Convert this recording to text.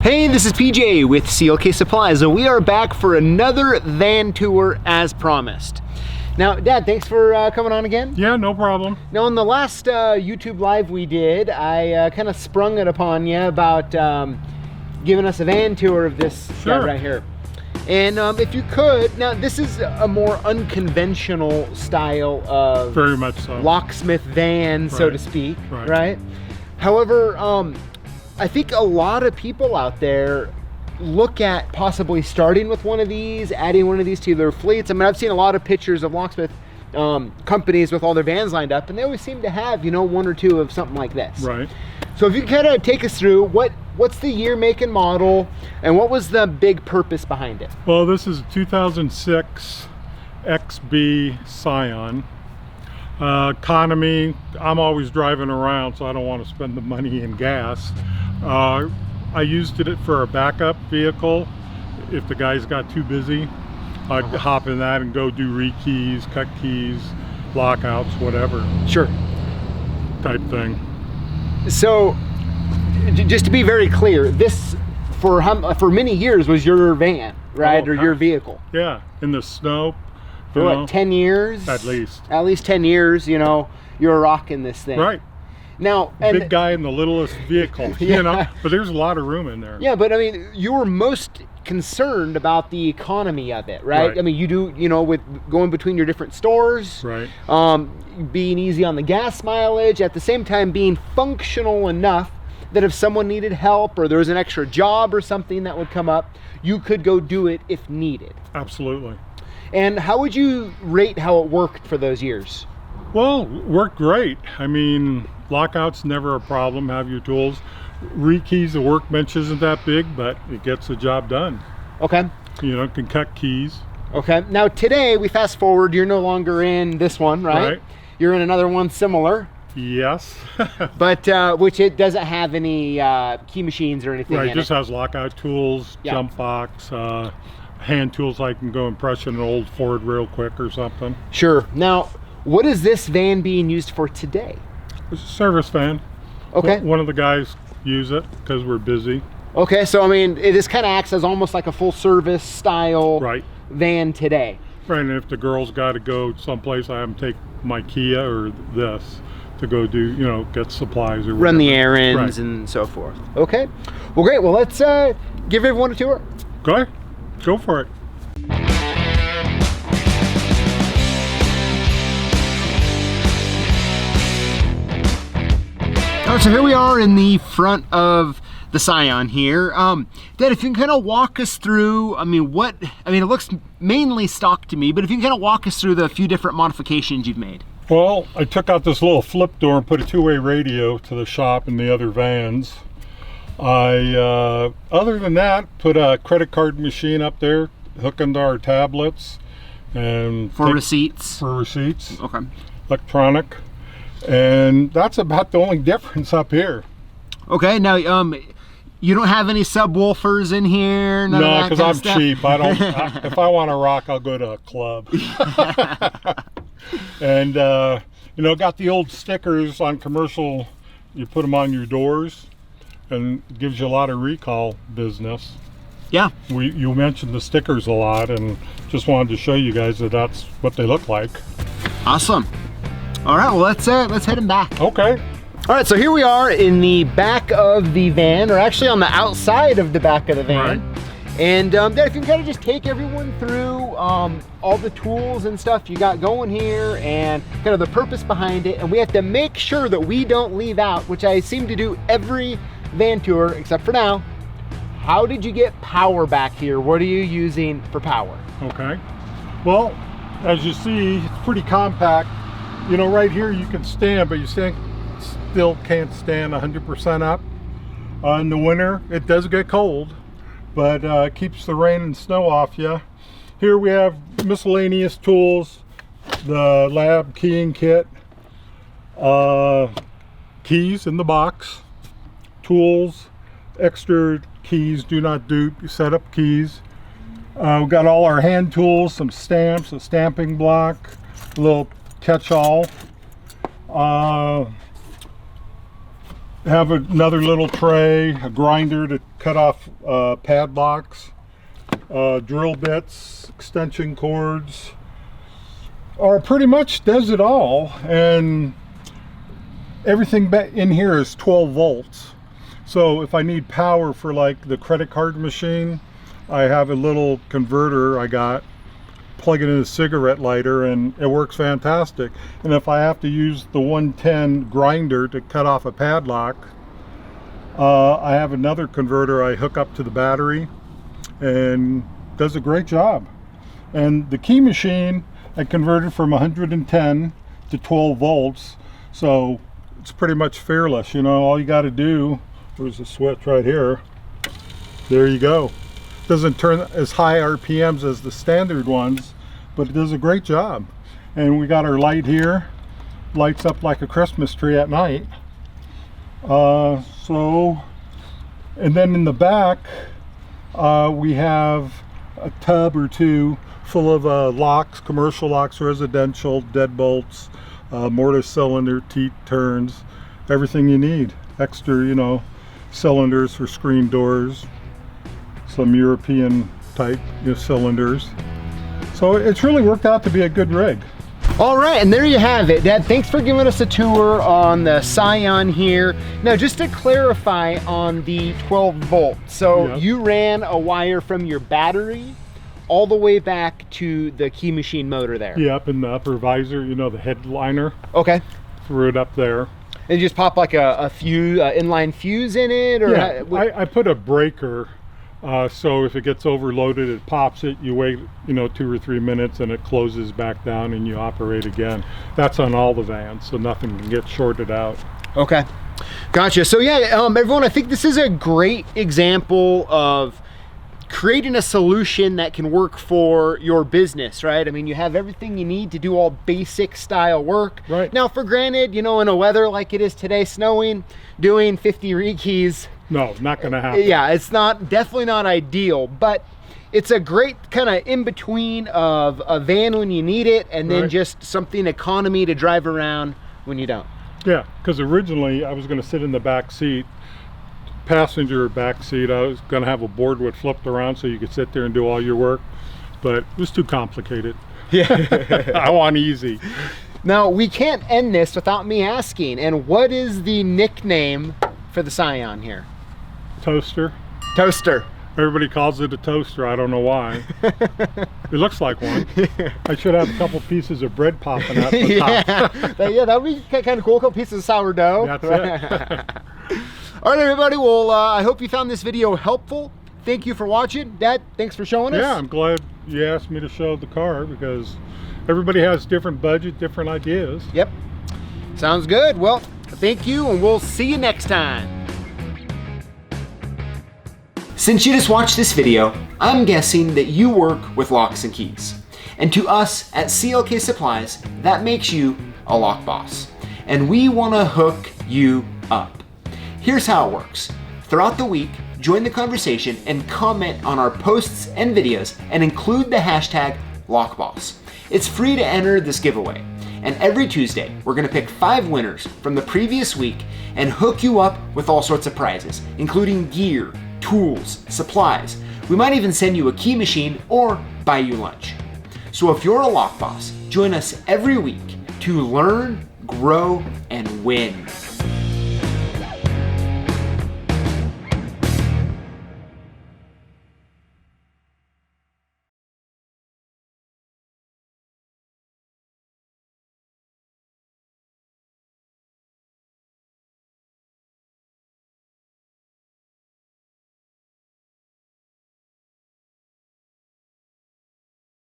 Hey, this is PJ with CLK Supplies, and we are back for another van tour as promised. Now, Dad, thanks for coming on again. Yeah, no problem. Now, on the last YouTube live we did, I kind of sprung it upon you about giving us a van tour of this guy right here. And if you could, now this is a more unconventional style of very much so locksmith van, so to speak, right? However, I think a lot of people out there look at possibly starting with one of these, adding one of these to their fleets. I mean, I've seen a lot of pictures of locksmith companies with all their vans lined up, and they always seem to have, you know, one or two of something like this. Right. So if you kind of take us through what's the year, make, and model, and what was the big purpose behind it? Well, this is a 2006 XB Scion. Economy, I'm always driving around, so I don't want to spend the money in gas. I used it for a backup vehicle. If the guys got too busy, I'd hop in that and go do rekeys, cut keys, lockouts, whatever. Sure. Type thing. So, just to be very clear, this for many years was your van, right, or your vehicle? Yeah, in the snow. For what, 10 years? At least. At least 10 years, you know, you're rocking this thing. Right. Now, big guy in the littlest vehicle, you know, but there's a lot of room in there. Yeah, but I mean, you were most concerned about the economy of it, right? I mean, you do, you know, with going between your different stores, right? Being easy on the gas mileage, at the same time being functional enough that if someone needed help or there was an extra job or something that would come up, you could go do it if needed. Absolutely. And how would you rate how it worked for those years? Well, worked great. I mean, lockouts never a problem. Have your tools. Rekeys, the workbench isn't that big, but it gets the job done. Okay. You know, can cut keys. Okay. Now today, we fast forward, you're no longer in this one, right? You're in another one similar. Yes. But which it doesn't have any key machines or anything in it. Just has lockout tools, jump box, hand tools. I can go and press an old Ford real quick or something. Sure. Now, what is this van being used for today? It's a service van. Okay. One of the guys use it because we're busy. Okay, so I mean, this kind of acts as almost like a full service style van today. Right, and if the girls got to go someplace, I have them take my Kia or this to go do, you know, get supplies or run the errands and so forth. Okay, well, great. Well, let's give everyone a tour. Go for it. All right, so here we are in the front of the Scion here. Dad, if you can kind of walk us through, I mean, it looks mainly stock to me, but if you can kind of walk us through the few different modifications you've made. Well, I took out this little flip door and put a two-way radio to the shop and the other vans. I, other than that, put a credit card machine up there, hook into our tablets. And for receipts? For receipts. Okay. Electronic. And that's about the only difference up here. Okay, now you don't have any subwoofers in here? No, because I'm cheap. I don't. If I want to rock, I'll go to a club. And you know, got the old stickers on commercial. You put them on your doors, and it gives you a lot of recall business. Yeah. You mentioned the stickers a lot, and just wanted to show you guys that that's what they look like. Awesome. All right, well, let's head him back. Okay. All right, so here we are in the back of the van, or actually on the outside of the back of the van. Right. And Dad, if you can kind of just take everyone through all the tools and stuff you got going here and kind of the purpose behind it. And we have to make sure that we don't leave out, which I seem to do every van tour except for now. How did you get power back here? What are you using for power? Okay. Well, as you see, it's pretty compact. You know, right here you can stand, but you still can't stand 100% up. In the winter, it does get cold, but keeps the rain and snow off you. Here we have miscellaneous tools, the lab keying kit, keys in the box, tools, extra keys, do not dupe, setup keys. We've got all our hand tools, some stamps, a stamping block, a little catch-all. have another little tray, a grinder to cut off padlocks, drill bits, extension cords, or pretty much does it all. And everything in here is 12 volts. So if I need power for like the credit card machine, I have a little converter I got, plug it in a cigarette lighter, and it works fantastic. And if I have to use the 110 grinder to cut off a padlock, I have another converter I hook up to the battery and does a great job. And the key machine I converted from 110 to 12 volts, so it's pretty much fearless. You know, all you got to do, there's a switch right here, there you go. Doesn't turn as high RPMs as the standard ones, but it does a great job. And we got our light here, lights up like a Christmas tree at night. And then in the back we have a tub or two full of locks, commercial locks, residential, deadbolts, mortise cylinder, teat turns, everything you need. Extra, you know, cylinders for screen doors, some European type, you know, cylinders. So it's really worked out to be a good rig. All right, and there you have it. Dad, thanks for giving us a tour on the Scion here. Now, just to clarify on the 12 volt, so Yep. you ran a wire from your battery all the way back to the key machine motor there. Yeah, up in the upper visor, you know, the headliner, Okay. threw it up there. And you just pop like a fuse, inline fuse in it? Or Yeah, I put a breaker, so if it gets overloaded, it pops it. You wait, you know, 2 or 3 minutes, and it closes back down, and you operate again. That's on all the vans, so nothing can get shorted out. Okay, gotcha. So yeah, everyone, I think this is a great example of creating a solution that can work for your business, right? I mean, you have everything you need to do all basic style work. Right. Now, for granted, you know, in a weather like it is today, snowing, doing 50 rekeys, No, not gonna happen. yeah, it's definitely not ideal, but it's a great kind of in between of a van when you need it, and then Right. just something economy to drive around when you don't. Yeah, because originally I was gonna sit in the back seat, passenger back seat. I was gonna have a board with flipped around so you could sit there and do all your work, but it was too complicated. Yeah. I want easy. Now, we can't end this without me asking, and what is the nickname for the Scion here? Toaster. Toaster. Everybody calls it a toaster. I don't know why. It looks like one. I should have a couple pieces of bread popping out the top. Yeah, that would be kind of cool. A couple pieces of sourdough. That's it. All right, everybody. Well, I hope you found this video helpful. Thank you for watching. Dad, thanks for showing us. Yeah, I'm glad you asked me to show the car, because everybody has different budget, different ideas. Yep. Sounds good. Well, thank you, and we'll see you next time. Since you just watched this video, I'm guessing that you work with locks and keys. And to us at CLK Supplies, that makes you a lock boss. And we want to hook you up. Here's how it works. Throughout the week, join the conversation and comment on our posts and videos and include the hashtag LockBoss. It's free to enter this giveaway. And every Tuesday, we're gonna pick 5 winners from the previous week and hook you up with all sorts of prizes, including gear, tools, supplies. We might even send you a key machine or buy you lunch. So if you're a lock boss, join us every week to learn, grow, and win.